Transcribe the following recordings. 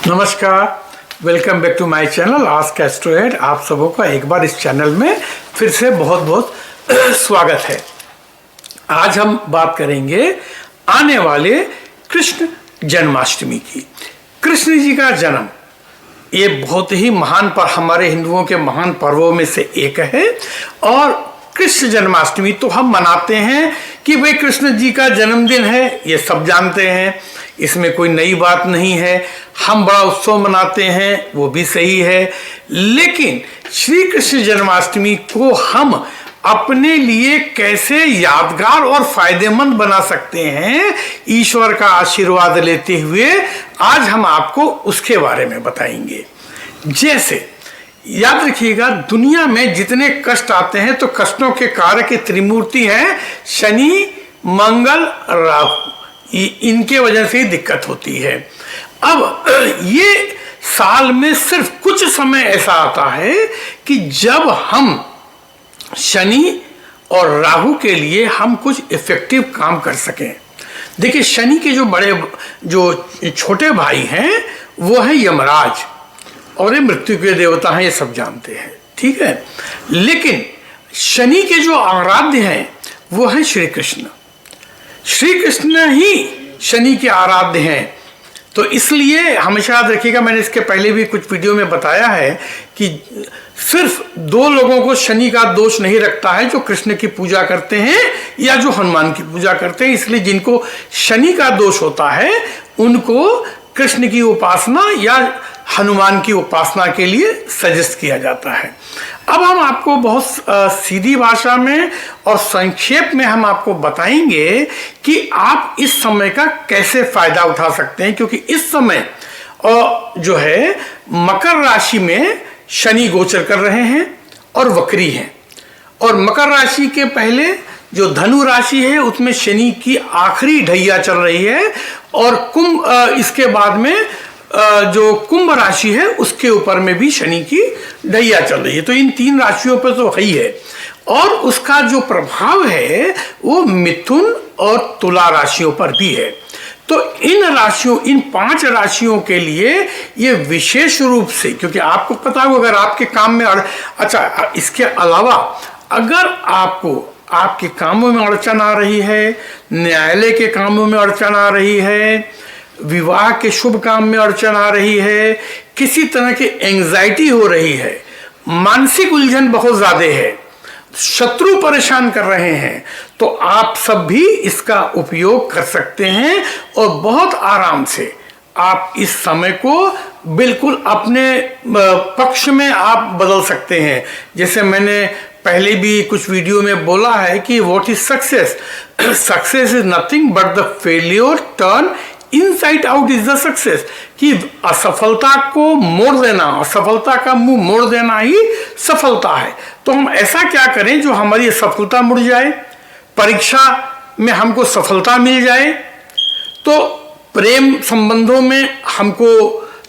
नमस्कार, welcome back to my channel ask astroaid. आप सबों का एक बार इस चैनल में फिर से बहुत बहुत स्वागत है। आज हम बात करेंगे आने वाले कृष्ण जन्माष्टमी की। कृष्ण जी का जन्म ये बहुत ही महान पर हमारे हिंदुओं के महान पर्वों में से एक है और कृष्ण जन्माष्टमी तो हम मनाते हैं कि भाई कृष्ण जी का जन्मदिन है, ये सब जानते हैं, इसमें कोई नई बात नहीं है। हम बड़ा उत्सव मनाते हैं, वो भी सही है, लेकिन श्री कृष्ण जन्माष्टमी को हम अपने लिए कैसे यादगार और फायदेमंद बना सकते हैं, ईश्वर का आशीर्वाद लेते हुए आज हम आपको उसके बारे में बताएंगे। जैसे याद रखिएगा, दुनिया में जितने कष्ट आते हैं तो कष्टों के कारक की त्रिमूर्ति है शनि, मंगल, राहु। इनके वजह से ही दिक्कत होती है। अब ये साल में सिर्फ कुछ समय ऐसा आता है कि जब हम शनि और राहु के लिए हम कुछ इफेक्टिव काम कर सकें। देखिए, शनि के जो छोटे भाई हैं वो है यमराज और ये मृत्यु के देवता हैं, ये सब जानते हैं, ठीक है। लेकिन शनि के जो आराध्य हैं वो है श्री कृष्ण। श्री कृष्ण ही शनि के आराध्य हैं। तो इसलिए हमेशा याद रखिएगा, मैंने इसके पहले भी कुछ वीडियो में बताया है कि सिर्फ दो लोगों को शनि का दोष नहीं रखता है, जो कृष्ण की पूजा करते हैं या जो हनुमान की पूजा करते हैं। इसलिए जिनको शनि का दोष होता है उनको कृष्ण की उपासना या हनुमान की उपासना के लिए सजेस्ट किया जाता है। अब हम आपको बहुत सीधी भाषा में और संक्षेप में हम आपको बताएंगे कि आप इस समय का कैसे फायदा उठा सकते हैं, क्योंकि इस समय जो है मकर राशि में शनि गोचर कर रहे हैं और वक्री हैं। और मकर राशि के पहले जो धनु राशि है उसमें शनि की आखिरी ढैया चल रही है और इसके बाद में जो कुंभ राशि है उसके ऊपर में भी शनि की ढैया चल रही है। तो इन तीन राशियों पर तो है ही है, और उसका जो प्रभाव है वो मिथुन और तुला राशियों पर भी है। तो इन 5 राशियों के लिए ये विशेष रूप से, क्योंकि आपको पता हो अगर आपके काम में अच्छा, इसके अलावा अगर आपको आपके कामों में अड़चन आ रही है, न्यायालय के कामों में अड़चन आ रही है, विवाह के शुभ काम में अड़चन आ रही है, किसी तरह की एंजाइटी हो रही है, मानसिक उलझन बहुत ज्यादा है, शत्रु परेशान कर रहे हैं, तो आप सब भी इसका उपयोग कर सकते हैं और बहुत आराम से आप इस समय को बिल्कुल अपने पक्ष में आप बदल सकते हैं। जैसे मैंने पहले भी कुछ वीडियो में बोला है कि what is success. Success is nothing but the failure turn inside out is the success. कि असफलता को मोड़ देना, असफलता का मुंह मोड़ देना ही सफलता है। तो हम ऐसा क्या करें जो हमारी सफलता मुड़ जाए, परीक्षा में हमको सफलता मिल जाए, तो प्रेम संबंधों में हमको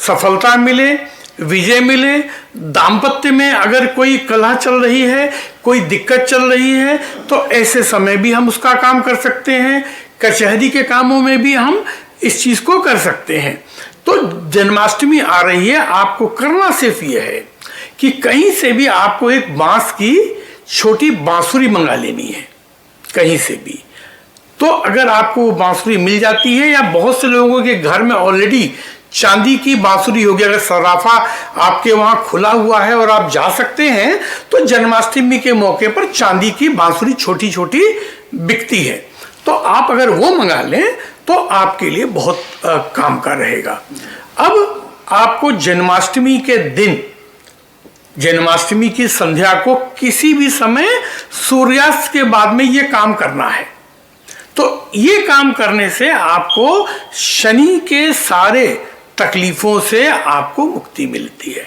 सफलता मिले, विजय मिले, दाम्पत्य में अगर कोई कलह चल रही है, कोई दिक्कत चल रही है, तो ऐसे समय भी हम उसका काम कर सकते हैं। कचहरी के कामों में भी हम इस चीज को कर सकते हैं। तो जन्माष्टमी आ रही है, आपको करना सिर्फ ये है कि कहीं से भी आपको एक बांस की छोटी बांसुरी मंगा लेनी है, कहीं से भी। तो अगर आपको वो बांसुरी मिल जाती है, या बहुत से लोगों के घर में ऑलरेडी चांदी की बांसुरी होगी, अगर सराफा आपके वहां खुला हुआ है और आप जा सकते हैं, तो जन्माष्टमी के मौके पर चांदी की बांसुरी छोटी छोटी बिकती है, तो आप अगर वो मंगा लें तो आपके लिए बहुत काम का रहेगा। अब आपको जन्माष्टमी के दिन, जन्माष्टमी की संध्या को किसी भी समय सूर्यास्त के बाद में ये काम करना है। तो ये काम करने से आपको शनि के सारे तकलीफों से आपको मुक्ति मिलती है।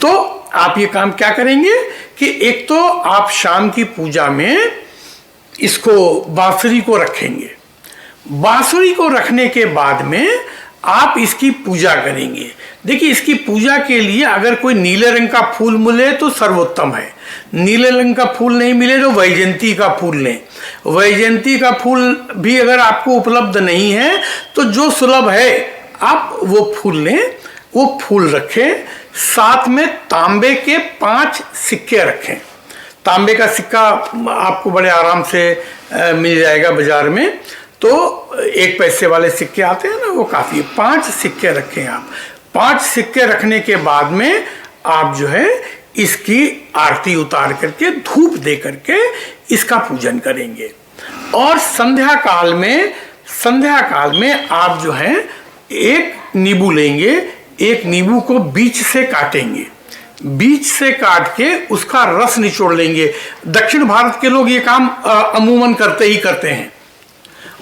तो आप ये काम क्या करेंगे कि एक तो आप शाम की पूजा में इसको बांसुरी को रखेंगे। बांसुरी को रखने के बाद में आप इसकी पूजा करेंगे। देखिए, इसकी पूजा के लिए अगर कोई नीले रंग का फूल मिले तो सर्वोत्तम है, नीले रंग का फूल नहीं मिले तो वैजयंती का फूल लें। वैजयंती का फूल भी अगर आपको उपलब्ध नहीं है तो जो सुलभ है आप वो फूल लें, वो फूल रखें, साथ में तांबे के 5 सिक्के रखें। तांबे का सिक्का आपको बड़े आराम से मिल जाएगा बाजार में, तो 1 पैसे वाले सिक्के आते हैं ना, वो काफ़ी। 5 सिक्के रखें आप। 5 सिक्के रखने के बाद में आप जो है इसकी आरती उतार करके, धूप दे करके इसका पूजन करेंगे। और संध्या काल में आप जो है एक नींबू लेंगे, एक नींबू को बीच से काटेंगे, बीच से काट के उसका रस निचोड़ लेंगे। दक्षिण भारत के लोग ये काम अमूमन करते ही करते हैं।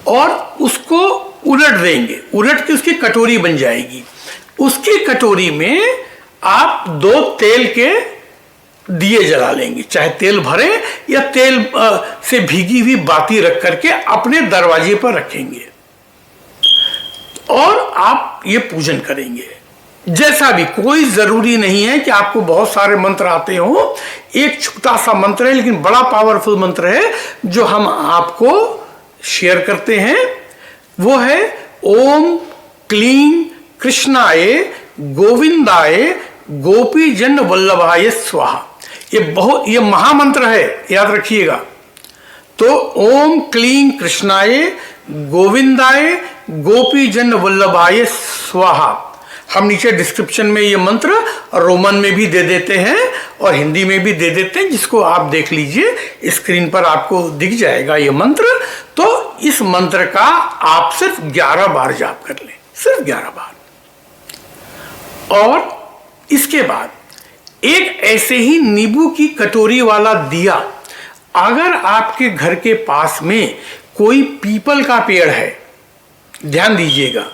और उसको उलट देंगे, उलट के उसकी कटोरी बन जाएगी। उसकी कटोरी में आप 2 तेल के दिए जला लेंगे, चाहे तेल भरे या तेल से भीगी हुई बाती रख करके अपने दरवाजे पर रखेंगे और आप ये पूजन करेंगे। जैसा भी, कोई जरूरी नहीं है कि आपको बहुत सारे मंत्र आते हो। एक छोटा सा मंत्र है लेकिन बड़ा पावरफुल मंत्र है जो हम आपको शेयर करते हैं। वो है ओम क्लीं कृष्णाय गोविंदाय गोपी जन वल्लभाय स्वाहा। ये महामंत्र है, याद रखिएगा। तो ओम क्लीं कृष्णाय गोविंदाय गोपी जन वल्लभाय स्वाहा। हम नीचे डिस्क्रिप्शन में ये मंत्र रोमन में भी दे देते हैं और हिंदी में भी दे देते हैं, जिसको आप देख लीजिए, स्क्रीन पर आपको दिख जाएगा ये मंत्र। तो इस मंत्र का आप सिर्फ 11 बार जाप कर लें, सिर्फ 11 बार। और इसके बाद एक ऐसे ही नींबू की कटोरी वाला दिया, अगर आपके घर के पास में कोई पीपल का पेड़ है, ध्यान दीजिएगा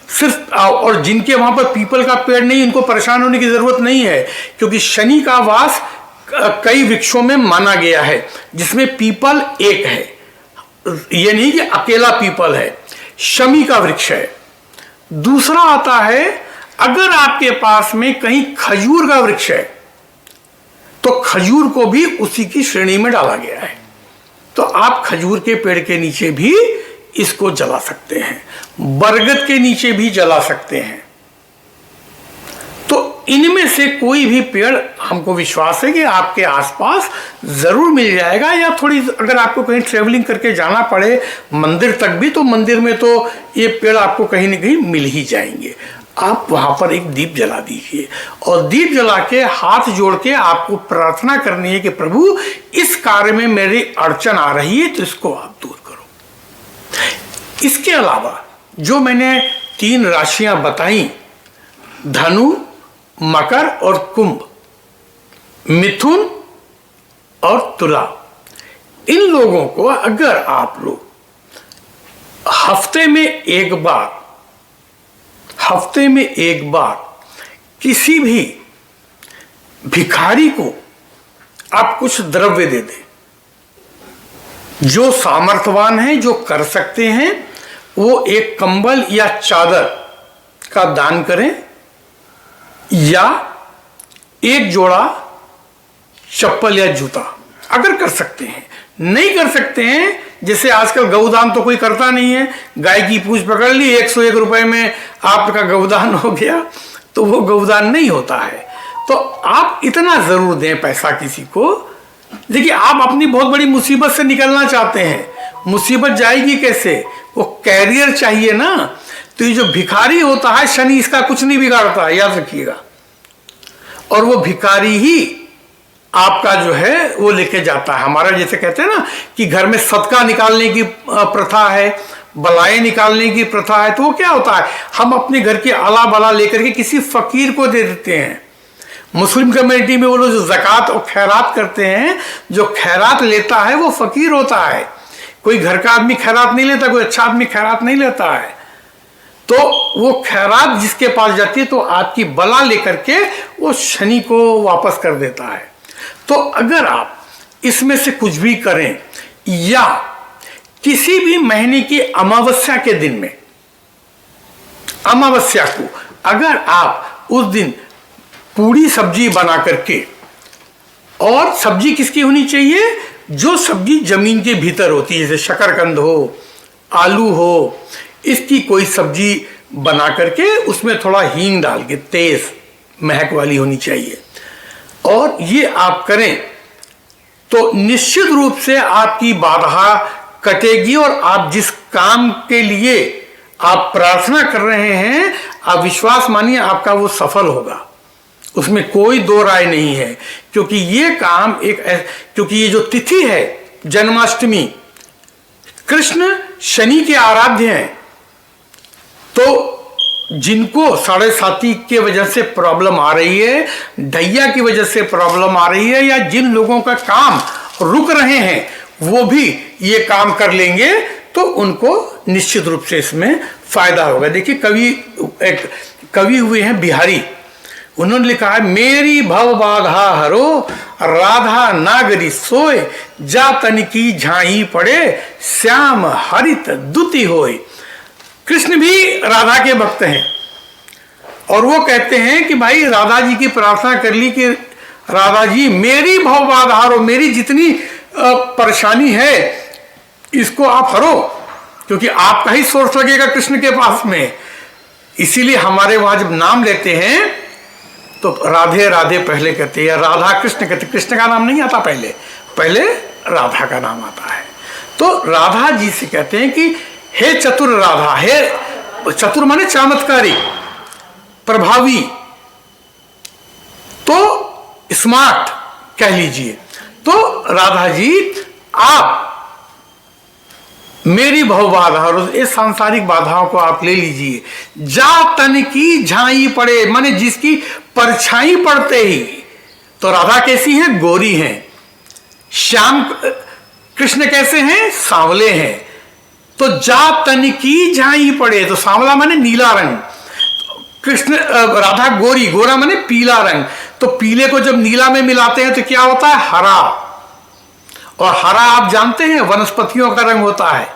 सिर्फ, और जिनके वहां पर पीपल का पेड़ नहीं, इनको परेशान होने की जरूरत नहीं है, क्योंकि शनि का वास कई वृक्षों में माना गया है, जिसमें पीपल एक है। ये नहीं कि अकेला पीपल है, शमी का वृक्ष है। दूसरा आता है, अगर आपके पास में कहीं खजूर का वृक्ष है तो खजूर को भी उसी की श्रेणी में डाला गया है, तो आप खजूर के पेड़ के नीचे भी इसको जला सकते हैं, बरगद के नीचे भी जला सकते हैं। तो इनमें से कोई भी पेड़ हमको विश्वास है कि आपके आसपास जरूर मिल जाएगा, या थोड़ी अगर आपको कहीं ट्रेवलिंग करके जाना पड़े मंदिर तक भी, तो मंदिर में तो ये पेड़ आपको कहीं ना कहीं मिल ही जाएंगे। आप वहां पर एक दीप जला दीजिए और दीप जला के हाथ जोड़ के आपको प्रार्थना करनी है कि प्रभु इस कार्य में मेरी अड़चन आ रही है तो इसको आप दूर करो। इसके अलावा जो मैंने 3 राशियां बताई, धनु, मकर और कुंभ, मिथुन और तुला, इन लोगों को अगर आप लोग हफ्ते में एक बार किसी भी भिखारी को आप कुछ द्रव्य दे दें, जो सामर्थ्यवान है, जो कर सकते हैं, वो एक कंबल या चादर का दान करें, या एक जोड़ा चप्पल या जूता, अगर कर सकते हैं। नहीं कर सकते हैं, जैसे आजकल गौदान तो कोई करता नहीं है, गाय की पूंछ पकड़ ली, 101 रुपए में आपका गौदान हो गया, तो वो गौदान नहीं होता है। तो आप इतना जरूर दें पैसा किसी को। देखिए, आप अपनी बहुत बड़ी मुसीबत से निकलना चाहते हैं, मुसीबत जाएगी कैसे? वो कैरियर चाहिए ना। तो ये जो भिखारी होता है, शनि इसका कुछ नहीं बिगाड़ता है, याद रखिएगा। और वो भिखारी ही आपका जो है वो लेके जाता है। हमारा जैसे कहते हैं ना कि घर में सदका निकालने की प्रथा है, बलाएं निकालने की प्रथा है, तो वो क्या होता है, हम अपने घर की अला बला लेकर के किसी फकीर को दे देते हैं। मुस्लिम कम्युनिटी में वो लोग जो ज़कात और खैरात करते हैं, जो खैरात लेता है वो फकीर होता है। कोई घर का आदमी खैरात नहीं लेता, कोई अच्छा आदमी खैरात नहीं लेता है। तो वो खैरात जिसके पास जाती है तो आपकी बला लेकर के वो शनि को वापस कर देता है। तो अगर आप इसमें से कुछ भी करें, या किसी भी महीने की अमावस्या के दिन में, अमावस्या को अगर आप उस दिन पूरी सब्जी बना करके, और सब्जी किसकी होनी चाहिए? जो सब्जी जमीन के भीतर होती है, जैसे शकरकंद हो, आलू हो, इसकी कोई सब्जी बना करके उसमें थोड़ा हींग डाल के, तेज महक वाली होनी चाहिए, और ये आप करें तो निश्चित रूप से आपकी बाधा कटेगी और आप जिस काम के लिए आप प्रार्थना कर रहे हैं, आप विश्वास मानिए आपका वो सफल होगा, उसमें कोई दो राय नहीं है। क्योंकि ये काम क्योंकि ये जो तिथि है जन्माष्टमी, कृष्ण शनि के आराध्य हैं, तो जिनको साढ़े साती के वजह से प्रॉब्लम आ रही है, ढैया की वजह से प्रॉब्लम आ रही है, या जिन लोगों का काम रुक रहे हैं वो भी ये काम कर लेंगे तो उनको निश्चित रूप से इसमें फायदा होगा। देखिए एक कवि हुए हैं बिहारी, उन्होंने लिखा है, मेरी भव बाधा हरो राधा नागरी सोए, जा तन की झाई पड़े श्याम हरित दुति होए। कृष्ण भी राधा के भक्त हैं और वो कहते हैं कि भाई राधा जी की प्रार्थना कर ली कि राधा जी मेरी भव बाधा हरो, मेरी जितनी परेशानी है इसको आप हरो, क्योंकि आपका ही सोर्स लगेगा कृष्ण के पास में। इसीलिए हमारे वहां जब नाम लेते हैं तो राधे राधे पहले कहते हैं, राधा कृष्ण कहते, कृष्ण का नाम नहीं आता पहले राधा का नाम आता है। तो राधा जी से कहते हैं कि हे चतुर राधा, हे चतुर माने चमत्कारी, प्रभावी, तो स्मार्ट कह लीजिए। तो राधा जी आप मेरी भव बाधा और इस सांसारिक बाधाओं को आप ले लीजिए, जा तन की झाई पड़े, माने जिसकी परछाई पड़ते ही, तो राधा कैसी हैं? गोरी हैं। श्याम कृष्ण कैसे हैं? सांवले हैं। तो जा तन की झाई पड़े, तो सांवला माने नीला रंग, कृष्ण राधा गोरी, गोरा माने पीला रंग। तो पीले को जब नीला में मिलाते हैं तो क्या होता है? हरा। और हरा आप जानते हैं वनस्पतियों का रंग होता है,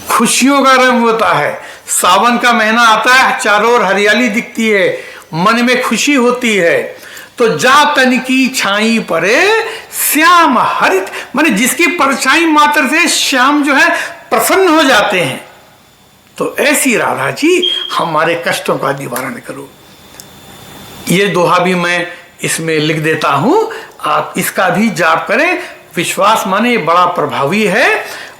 खुशियों का रंग होता है। सावन का महीना आता है, चारों ओर हरियाली दिखती है, मन में खुशी होती है। तो जा तन की छाई परे श्याम हरित, माने जिसकी परछाई मात्र से श्याम जो है प्रसन्न हो जाते हैं। तो ऐसी राधा जी हमारे कष्टों का निवारण करो। ये दोहा भी मैं इसमें लिख देता हूं, आप इसका भी जाप करें। विश्वास माने बड़ा प्रभावी है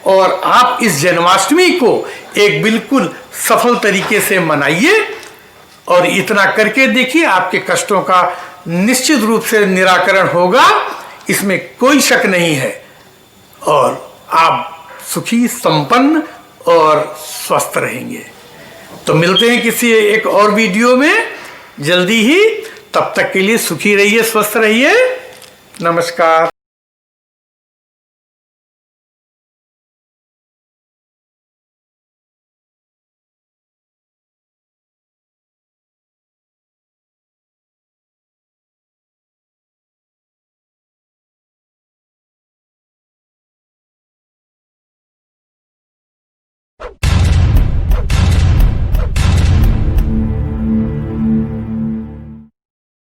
और आप इस जन्माष्टमी को एक बिल्कुल सफल तरीके से मनाइए और इतना करके देखिए आपके कष्टों का निश्चित रूप से निराकरण होगा, इसमें कोई शक नहीं है, और आप सुखी, संपन्न और स्वस्थ रहेंगे। तो मिलते हैं किसी एक और वीडियो में जल्दी ही। तब तक के लिए सुखी रहिए, स्वस्थ रहिए। नमस्कार।